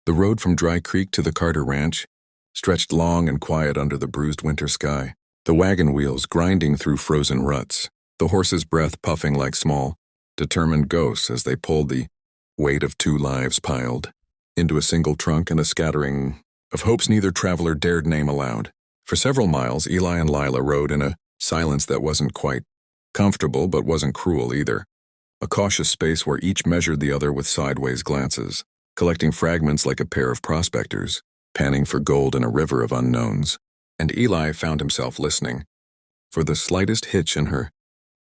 The road from Dry Creek to the Carter Ranch stretched long and quiet under the bruised winter sky, the wagon wheels grinding through frozen ruts, the horses' breath puffing like small, determined ghosts as they pulled the weight of 2 lives piled into a single trunk and a scattering of hopes neither traveler dared name aloud. For several miles, Eli and Lila rode in a silence that wasn't quite comfortable but wasn't cruel either, a cautious space where each measured the other with sideways glances, collecting fragments like a pair of prospectors, panning for gold in a river of unknowns. And Eli found himself listening for the slightest hitch in her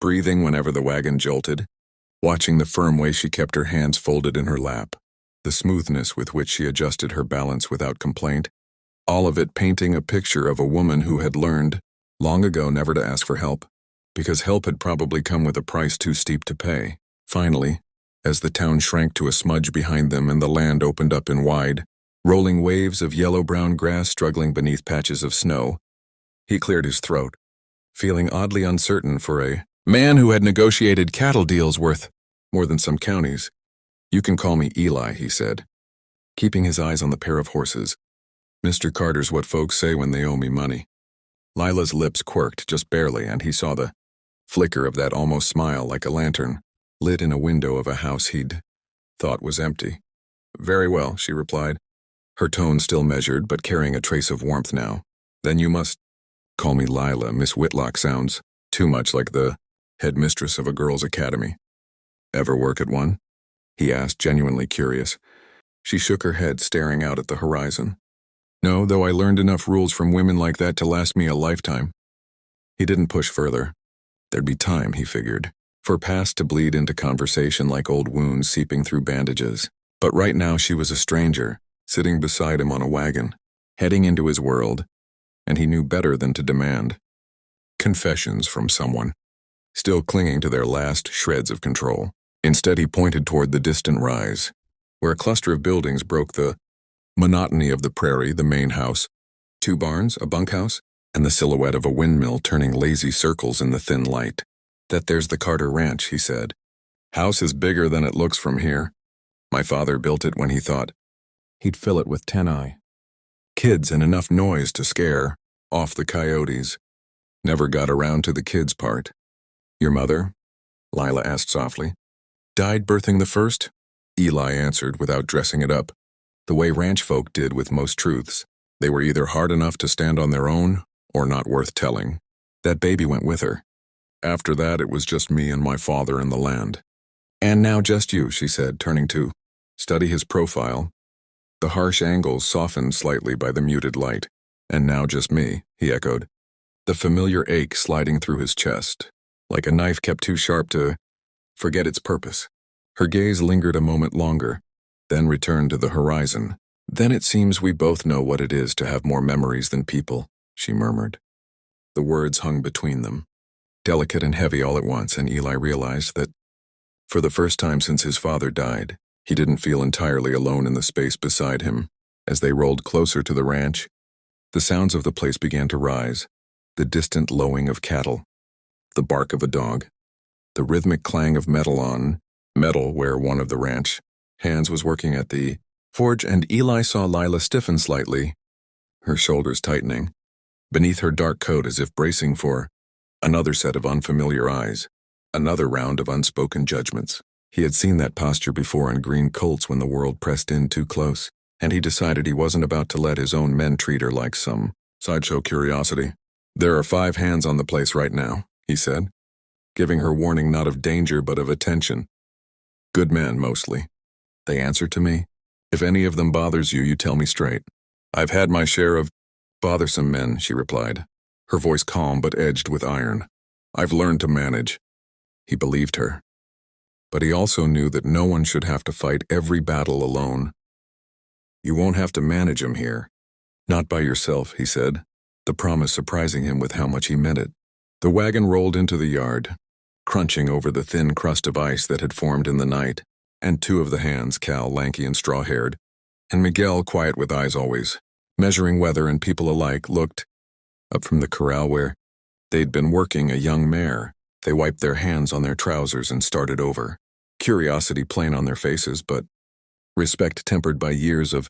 breathing whenever the wagon jolted, watching the firm way she kept her hands folded in her lap, the smoothness with which she adjusted her balance without complaint, all of it painting a picture of a woman who had learned, long ago, never to ask for help, because help had probably come with a price too steep to pay. Finally, as the town shrank to a smudge behind them and the land opened up in wide, rolling waves of yellow-brown grass struggling beneath patches of snow, he cleared his throat, feeling oddly uncertain for a man who had negotiated cattle deals worth more than some counties. "You can call me Eli," he said, keeping his eyes on the pair of horses. "Mr. Carter's what folks say when they owe me money." Lila's lips quirked just barely, and he saw the flicker of that almost smile like a lantern lit in a window of a house he'd thought was empty. "Very well," she replied, her tone still measured but carrying a trace of warmth now. "Then you must call me Lila. Miss Whitlock sounds too much like the headmistress of a girls' academy." "Ever work at one?" he asked, genuinely curious. She shook her head, staring out at the horizon. "No, though I learned enough rules from women like that to last me a lifetime." He didn't push further. There'd be time, he figured, for past to bleed into conversation like old wounds seeping through bandages. But right now she was a stranger, sitting beside him on a wagon, heading into his world, and he knew better than to demand confessions from someone, still clinging to their last shreds of control. Instead, he pointed toward the distant rise, where a cluster of buildings broke the monotony of the prairie, the main house, 2 barns, a bunkhouse, and the silhouette of a windmill turning lazy circles in the thin light. "That there's the Carter Ranch," he said. "House is bigger than it looks from here. My father built it when he thought he'd fill it with 10 kids and enough noise to scare off the coyotes. Never got around to the kids part." "Your mother?" Lila asked softly. "Died birthing the first?" Eli answered without dressing it up, the way ranch folk did with most truths. They were either hard enough to stand on their own or not worth telling. "That baby went with her. After that, it was just me and my father and the land." "And now just you," she said, turning to study his profile. The harsh angles softened slightly by the muted light. "And now just me," he echoed, the familiar ache sliding through his chest, like a knife kept too sharp to forget its purpose. Her gaze lingered a moment longer, then returned to the horizon. "Then it seems we both know what it is to have more memories than people," she murmured. The words hung between them, delicate and heavy all at once, and Eli realized that, for the first time since his father died, he didn't feel entirely alone in the space beside him. As they rolled closer to the ranch, the sounds of the place began to rise, the distant lowing of cattle, the bark of a dog, the rhythmic clang of metal on metal where one of the ranch hands was working at the forge, and Eli saw Lila stiffen slightly, her shoulders tightening, beneath her dark coat as if bracing for another set of unfamiliar eyes, another round of unspoken judgments. He had seen that posture before in green colts when the world pressed in too close, and he decided he wasn't about to let his own men treat her like some sideshow curiosity. "There are 5 hands on the place right now," he said, giving her warning not of danger but of attention. "Good men, mostly. They answer to me. If any of them bothers you, you tell me straight." "I've had my share of bothersome men," she replied, her voice calm but edged with iron. "I've learned to manage." He believed her. But he also knew that no one should have to fight every battle alone. "You won't have to manage 'em here. Not by yourself," he said, the promise surprising him with how much he meant it. The wagon rolled into the yard, crunching over the thin crust of ice that had formed in the night, and 2 of the hands, Cal, lanky and straw-haired, and Miguel, quiet with eyes always, measuring weather and people alike, looked up from the corral where they'd been working a young mare. They wiped their hands on their trousers and started over, curiosity plain on their faces, but respect tempered by years of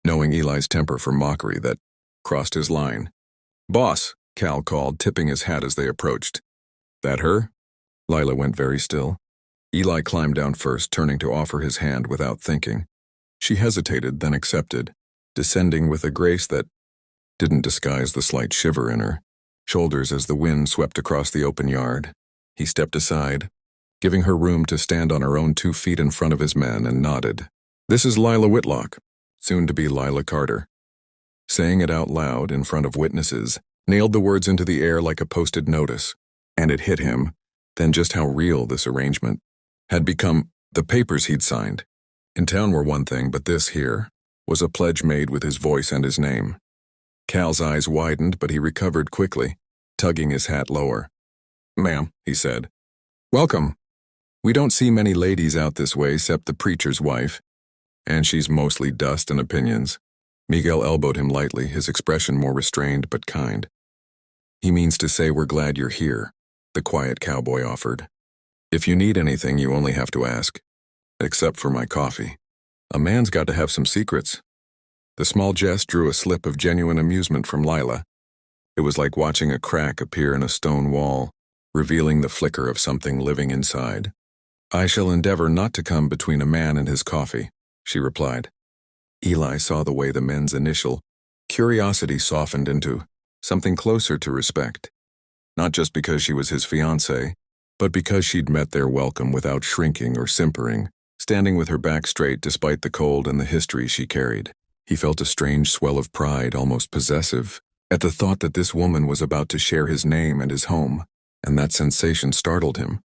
knowing Eli's temper for mockery that crossed his line. "Boss," Cal called, tipping his hat as they approached. "That her?" Lila went very still. Eli climbed down first, turning to offer his hand without thinking. She hesitated, then accepted, descending with a grace that didn't disguise the slight shiver in her shoulders as the wind swept across the open yard. He stepped aside, giving her room to stand on her own 2 feet in front of his men, and nodded. "This is Lila Whitlock, soon to be Eli Carter." Saying it out loud in front of witnesses nailed the words into the air like a posted notice, and it hit him then just how real this arrangement had become. The papers he'd signed in town were one thing, but this here was a pledge made with his voice and his name. Cal's eyes widened, but he recovered quickly, tugging his hat lower. "Ma'am," he said. "Welcome. We don't see many ladies out this way except the preacher's wife, and she's mostly dust and opinions." Miguel elbowed him lightly, his expression more restrained but kind. "He means to say we're glad you're here," the quiet cowboy offered. "If you need anything, you only have to ask. Except for my coffee. A man's got to have some secrets." The small jest drew a slip of genuine amusement from Lila. It was like watching a crack appear in a stone wall, revealing the flicker of something living inside. "I shall endeavor not to come between a man and his coffee," she replied. Eli saw the way the men's initial curiosity softened into something closer to respect. Not just because she was his fiancée, but because she'd met their welcome without shrinking or simpering, standing with her back straight despite the cold and the history she carried. He felt a strange swell of pride, almost possessive, at the thought that this woman was about to share his name and his home, and that sensation startled him,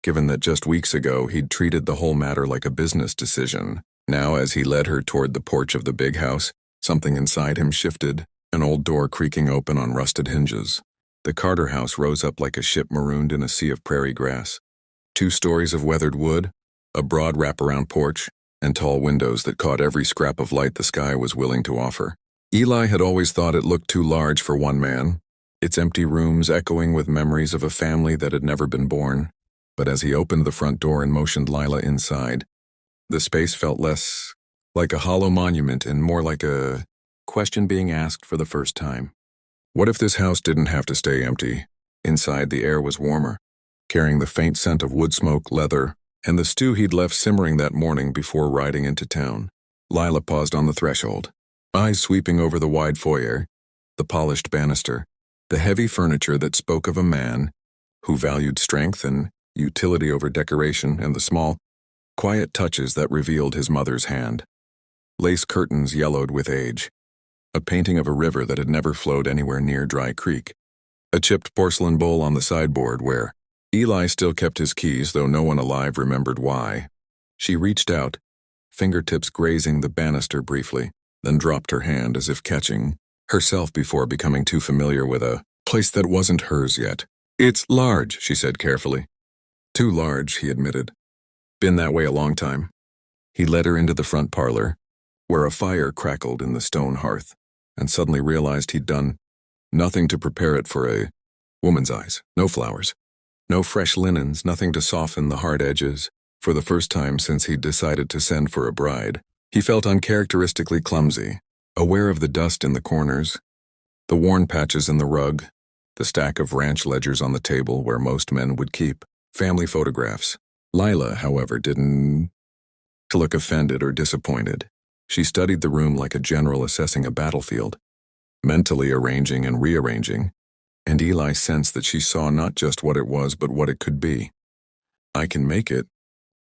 given that just weeks ago he'd treated the whole matter like a business decision. Now, as he led her toward the porch of the big house, something inside him shifted, an old door creaking open on rusted hinges. The Carter house rose up like a ship marooned in a sea of prairie grass. 2 stories of weathered wood, a broad wraparound porch, and tall windows that caught every scrap of light the sky was willing to offer. Eli had always thought it looked too large for one man, its empty rooms echoing with memories of a family that had never been born. But as he opened the front door and motioned Lila inside, the space felt less like a hollow monument and more like a question being asked for the first time. What if this house didn't have to stay empty? Inside, the air was warmer, carrying the faint scent of wood smoke, leather, and the stew he'd left simmering that morning before riding into town. Lila paused on the threshold, eyes sweeping over the wide foyer, the polished banister, the heavy furniture that spoke of a man who valued strength and utility over decoration, and the small, quiet touches that revealed his mother's hand. Lace curtains yellowed with age, a painting of a river that had never flowed anywhere near Dry Creek, a chipped porcelain bowl on the sideboard where Eli still kept his keys, though no one alive remembered why. She reached out, fingertips grazing the banister briefly, then dropped her hand as if catching herself before becoming too familiar with a place that wasn't hers yet. "It's large," she said carefully. "Too large," he admitted. "Been that way a long time." He led her into the front parlor, where a fire crackled in the stone hearth, and suddenly realized he'd done nothing to prepare it for a woman's eyes. No flowers, no fresh linens, nothing to soften the hard edges. For the first time since he'd decided to send for a bride, he felt uncharacteristically clumsy, aware of the dust in the corners, the worn patches in the rug, the stack of ranch ledgers on the table where most men would keep family photographs. Lila, however, didn't look offended or disappointed. She studied the room like a general assessing a battlefield, mentally arranging and rearranging, and Eli sensed that she saw not just what it was but what it could be. "I can make it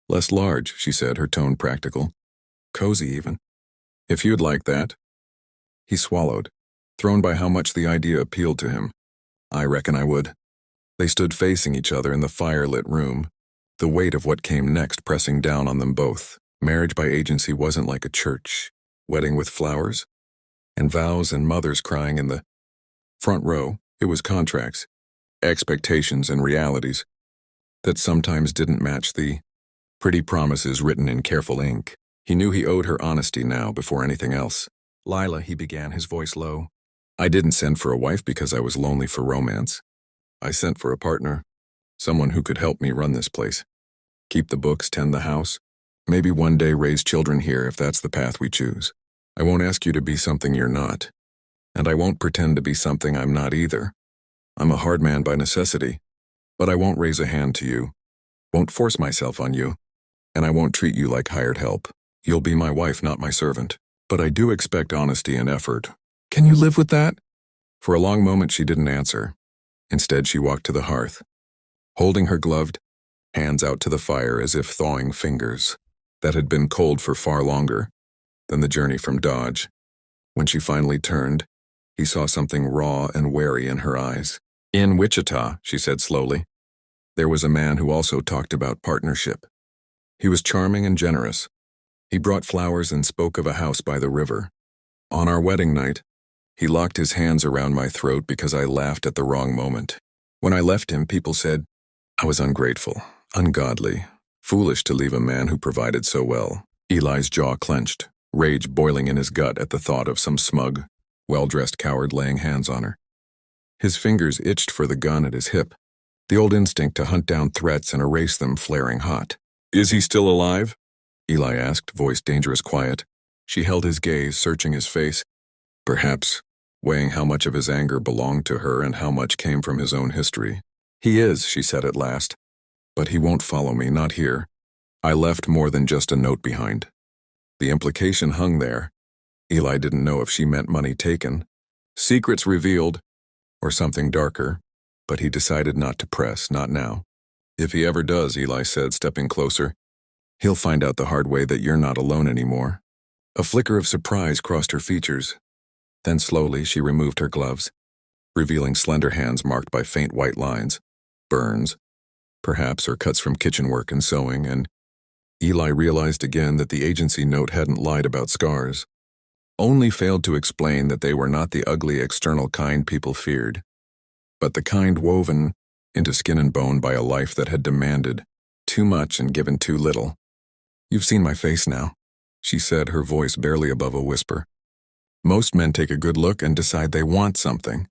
less large," she said, her tone practical. "Cozy, even. If you'd like that." He swallowed, thrown by how much the idea appealed to him. "I reckon I would." They stood facing each other in the fire-lit room, the weight of what came next pressing down on them both. Marriage by agency wasn't like a church wedding with flowers and vows and mothers crying in the front row. It was contracts, expectations, and realities that sometimes didn't match the pretty promises written in careful ink. He knew he owed her honesty now before anything else. "Lila," he began, his voice low, "I didn't send for a wife because I was lonely for romance. I sent for a partner, someone who could help me run this place. Keep the books, tend the house, maybe one day raise children here if that's the path we choose." I won't ask you to be something you're not. And I won't pretend to be something I'm not either. I'm a hard man by necessity, but I won't raise a hand to you, won't force myself on you, and I won't treat you like hired help. You'll be my wife, not my servant. But I do expect honesty and effort. Can you live with that? For a long moment she didn't answer. Instead, she walked to the hearth, holding her gloved hands out to the fire as if thawing fingers that had been cold for far longer than the journey from Dodge. When she finally turned, he saw something raw and wary in her eyes. In Wichita, she said slowly, there was a man who also talked about partnership. He was charming and generous. He brought flowers and spoke of a house by the river. On our wedding night, he locked his hands around my throat because I laughed at the wrong moment. When I left him, people said I was ungrateful, ungodly, foolish to leave a man who provided so well. Eli's jaw clenched, rage boiling in his gut at the thought of some smug, well-dressed coward laying hands on her. His fingers itched for the gun at his hip, the old instinct to hunt down threats and erase them flaring hot. Is he still alive? Eli asked, voice dangerous quiet. She held his gaze, searching his face. Perhaps, weighing how much of his anger belonged to her and how much came from his own history. He is, she said at last. But he won't follow me, not here. I left more than just a note behind. The implication hung there. Eli didn't know if she meant money taken, secrets revealed, or something darker, but he decided not to press, not now. If he ever does, Eli said, stepping closer, he'll find out the hard way that you're not alone anymore. A flicker of surprise crossed her features. Then slowly she removed her gloves, revealing slender hands marked by faint white lines, burns, perhaps, or cuts from kitchen work and sewing, and Eli realized again that the agency note hadn't lied about scars, only failed to explain that they were not the ugly external kind people feared, but the kind woven into skin and bone by a life that had demanded too much and given too little. You've seen my face now, she said, her voice barely above a whisper. Most men take a good look and decide they want something.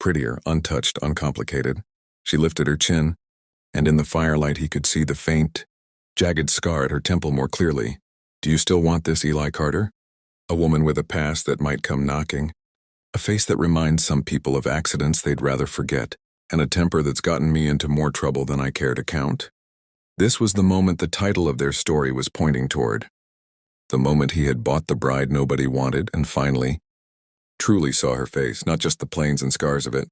Prettier, untouched, uncomplicated. She lifted her chin, and in the firelight he could see the faint, jagged scar at her temple more clearly. Do you still want this, Eli Carter? A woman with a past that might come knocking, a face that reminds some people of accidents they'd rather forget, and a temper that's gotten me into more trouble than I care to count. This was the moment the title of their story was pointing toward. The moment he had bought the bride nobody wanted and finally truly saw her face, not just the plains and scars of it,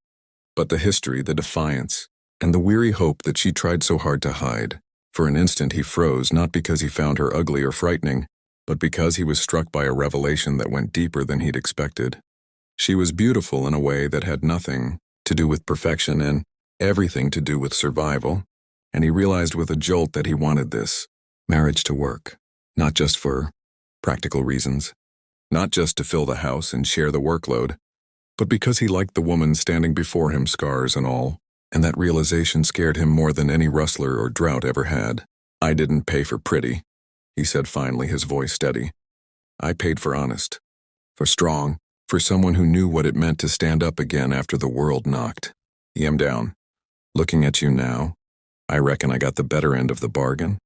but the history, the defiance, and the weary hope that she tried so hard to hide. For an instant he froze, not because he found her ugly or frightening, but because he was struck by a revelation that went deeper than he'd expected. She was beautiful in a way that had nothing to do with perfection and everything to do with survival, and he realized with a jolt that he wanted this marriage to work, not just for practical reasons, not just to fill the house and share the workload, but because he liked the woman standing before him, scars and all, and that realization scared him more than any rustler or drought ever had. I didn't pay for pretty, he said finally, his voice steady. I paid for honest, for strong, for someone who knew what it meant to stand up again after the world knocked. He am down. Looking at you now, I reckon I got the better end of the bargain.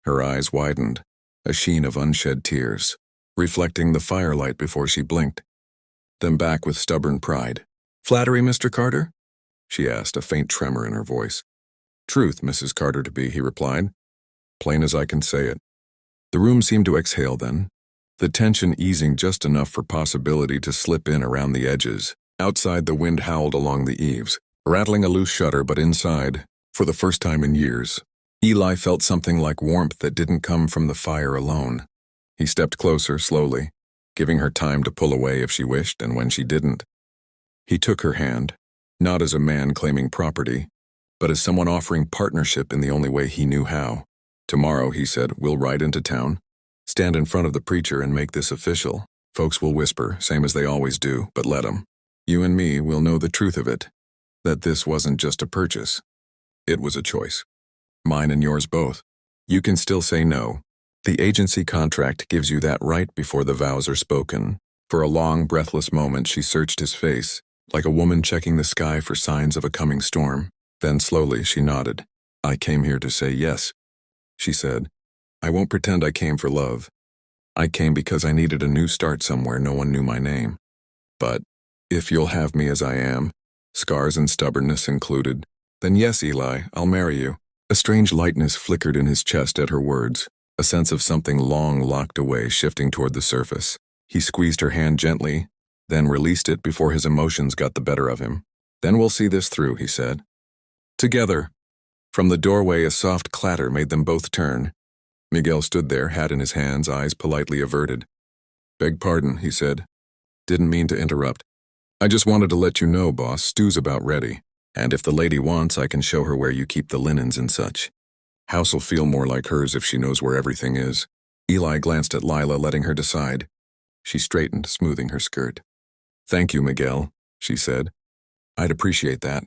Her eyes widened, a sheen of unshed tears, reflecting the firelight before she blinked, then back with stubborn pride. Flattery, Mr. Carter? She asked, a faint tremor in her voice. Truth, Mrs. Carter to be, he replied, plain as I can say it. The room seemed to exhale then, the tension easing just enough for possibility to slip in around the edges. Outside, the wind howled along the eaves, rattling a loose shutter, but inside, for the first time in years, Eli felt something like warmth that didn't come from the fire alone. He stepped closer, slowly, giving her time to pull away if she wished, and when she didn't, he took her hand, not as a man claiming property, but as someone offering partnership in the only way he knew how. Tomorrow, he said, we'll ride into town, stand in front of the preacher and make this official. Folks will whisper, same as they always do, but let 'em. You and me will know the truth of it, that this wasn't just a purchase. It was a choice. Mine and yours both. You can still say no. The agency contract gives you that right before the vows are spoken. For a long, breathless moment, she searched his face, like a woman checking the sky for signs of a coming storm. Then slowly she nodded. I came here to say yes, she said. I won't pretend I came for love. I came because I needed a new start somewhere no one knew my name. But, if you'll have me as I am, scars and stubbornness included, then yes, Eli, I'll marry you. A strange lightness flickered in his chest at her words, a sense of something long locked away shifting toward the surface. He squeezed her hand gently, then released it before his emotions got the better of him. Then we'll see this through, he said. Together. From the doorway, a soft clatter made them both turn. Miguel stood there, hat in his hands, eyes politely averted. Beg pardon, he said. Didn't mean to interrupt. I just wanted to let you know, boss, stew's about ready. And if the lady wants, I can show her where you keep the linens and such. House'll feel more like hers if she knows where everything is. Eli glanced at Lila, letting her decide. She straightened, smoothing her skirt. Thank you, Miguel, she said. I'd appreciate that.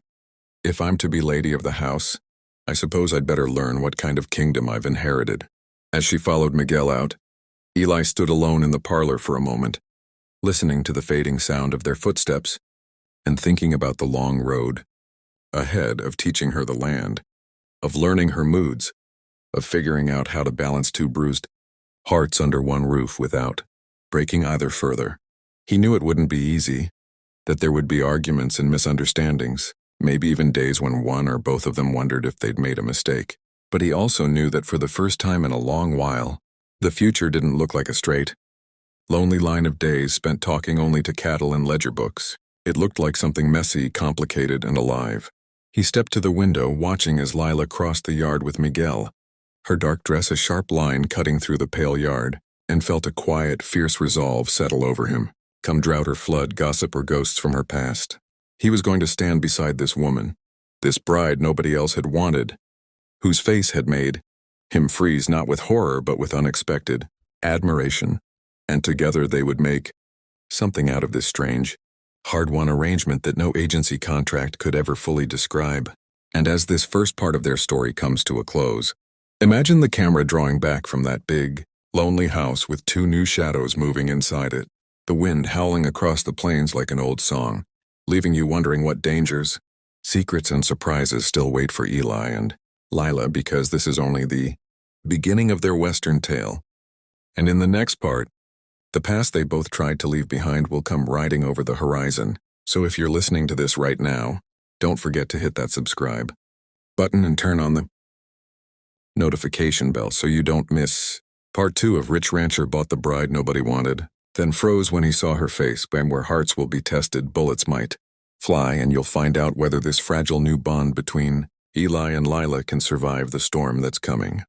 If I'm to be lady of the house, I suppose I'd better learn what kind of kingdom I've inherited. As she followed Miguel out, Eli stood alone in the parlor for a moment, listening to the fading sound of their footsteps and thinking about the long road ahead of teaching her the land, of learning her moods, of figuring out how to balance two bruised hearts under one roof without breaking either further. He knew it wouldn't be easy, that there would be arguments and misunderstandings, maybe even days when one or both of them wondered if they'd made a mistake. But he also knew that for the first time in a long while, the future didn't look like a straight, lonely line of days spent talking only to cattle and ledger books. It looked like something messy, complicated, and alive. He stepped to the window, watching as Lila crossed the yard with Miguel, her dark dress a sharp line cutting through the pale yard, and felt a quiet, fierce resolve settle over him. Come drought or flood, gossip or ghosts from her past, he was going to stand beside this woman, this bride nobody else had wanted, whose face had made him freeze not with horror but with unexpected admiration, and together they would make something out of this strange, hard-won arrangement that no agency contract could ever fully describe. And as this first part of their story comes to a close, imagine the camera drawing back from that big, lonely house with two new shadows moving inside it, the wind howling across the plains like an old song, leaving you wondering what dangers, secrets, and surprises still wait for Eli and Lila, because this is only the beginning of their Western tale. And in the next part, the past they both tried to leave behind will come riding over the horizon. So if you're listening to this right now, don't forget to hit that subscribe button and turn on the notification bell so you don't miss part 2 of Rich Rancher Bought the Bride Nobody Wanted, then froze when he saw her face, and where hearts will be tested, bullets might fly, and you'll find out whether this fragile new bond between Eli and Lila can survive the storm that's coming.